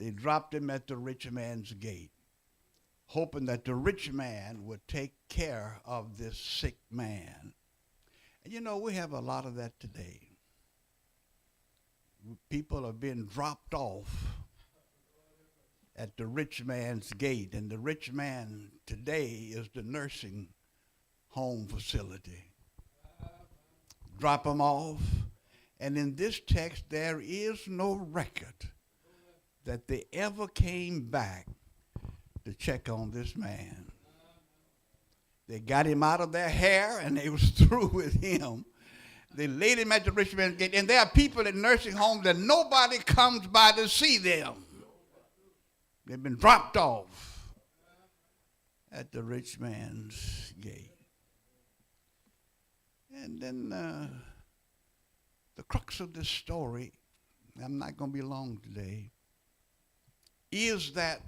They dropped him at the rich man's gate, hoping that the rich man would take care of this sick man. And you know, we have a lot of that today. People are being dropped off at the rich man's gate, and the rich man today is the nursing home facility. Drop them off, and in this text there is no record that they ever came back to check on this man. They got him out of their hair and they was through with him. They laid him at the rich man's gate, and there are people in nursing homes that nobody comes by to see them. They've been dropped off at the rich man's gate. And then the crux of this story, I'm not going to be long today, is that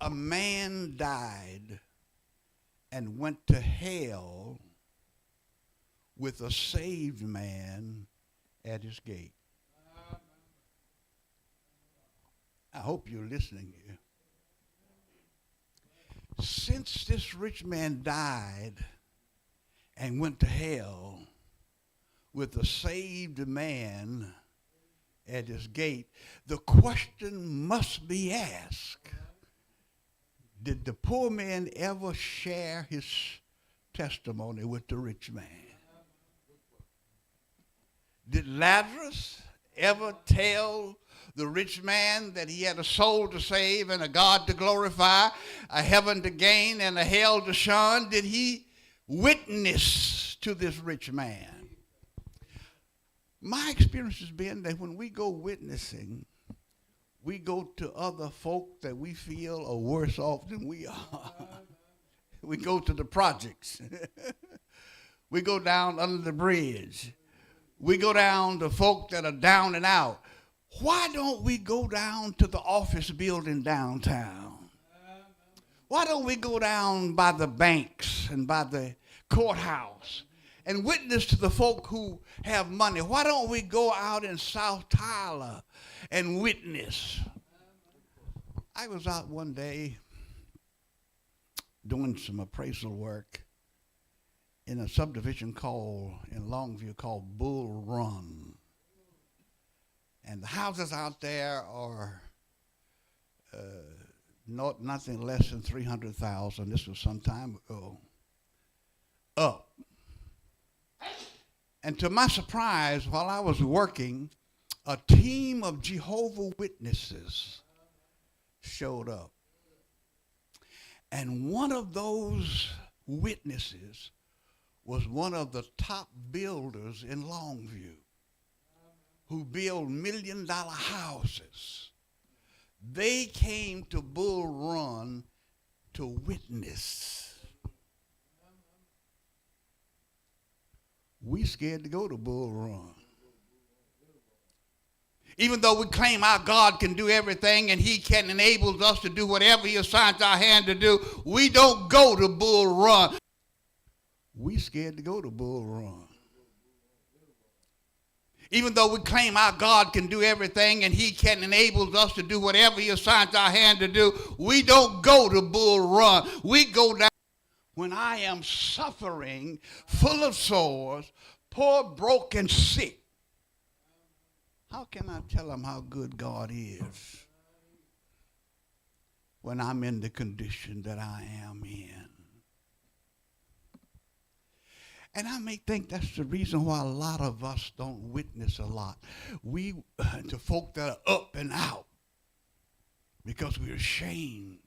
a man died and went to hell with a saved man at his gate. I hope you're listening here. Since this rich man died and went to hell with a saved man at his gate, the question must be asked, did the poor man ever share his testimony with the rich man? Did Lazarus ever tell the rich man that he had a soul to save and a God to glorify, a heaven to gain and a hell to shun? Did he witness to this rich man? My experience has been that when we go witnessing, we go to other folk that we feel are worse off than we are. We go to the projects. We go down under the bridge. We go down to folk that are down and out. Why don't we go down to the office building downtown? Why don't we go down by the banks and by the courthouse and witness to the folk who have money? Why don't we go out in South Tyler and witness? I was out one day doing some appraisal work in a subdivision in Longview called Bull Run. And the houses out there are nothing less than $300,000. This was some time ago. Up. And to my surprise, while I was working, a team of Jehovah's Witnesses showed up. And one of those witnesses was one of the top builders in Longview, who build million-dollar houses. They came to Bull Run to witness. We scared to go to Bull Run. Even though we claim our God can do everything and he can enable us to do whatever he assigns our hand to do, we don't go to Bull Run. We scared to go to Bull Run. Even though we claim our God can do everything and he can enable us to do whatever he assigns our hand to do, we don't go to Bull Run. We go down. When I am suffering, full of sores, poor, broke, and sick, how can I tell them how good God is when I'm in the condition that I am in? And I may think that's the reason why a lot of us don't witness a lot. We, to folk that are up and out, because we're ashamed.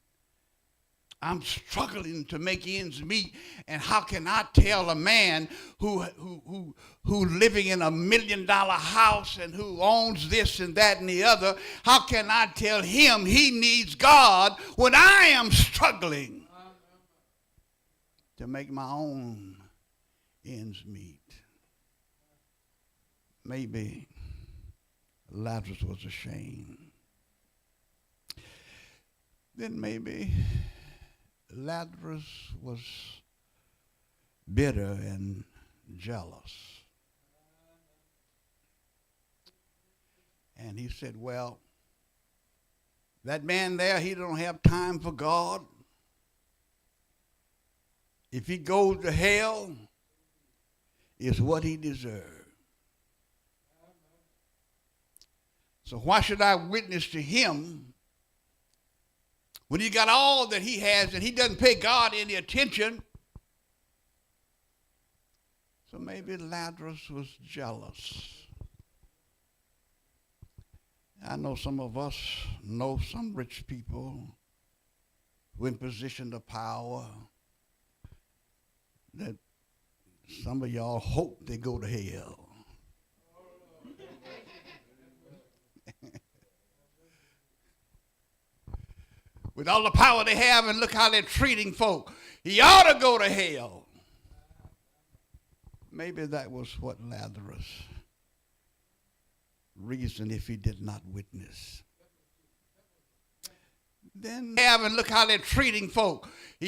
I'm struggling to make ends meet, and how can I tell a man who living in $1 million house and who owns this and that and the other, how can I tell him he needs God when I am struggling to make my own ends meet? Maybe Lazarus was ashamed. Then maybe Lazarus was bitter and jealous. And he said, well, That man there, he don't have time for God. If he goes to hell, it's what he deserves. So why should I witness to him when he got all that he has and he doesn't pay God any attention? So maybe Lazarus was jealous. I know some of us know some rich people who are in position of power that some of y'all hope they go to hell. With all the power they have, and look how they're treating folk. He ought to go to hell. Maybe that was what Lazarus reasoned if he did not witness. Then have and look how they're treating folk. He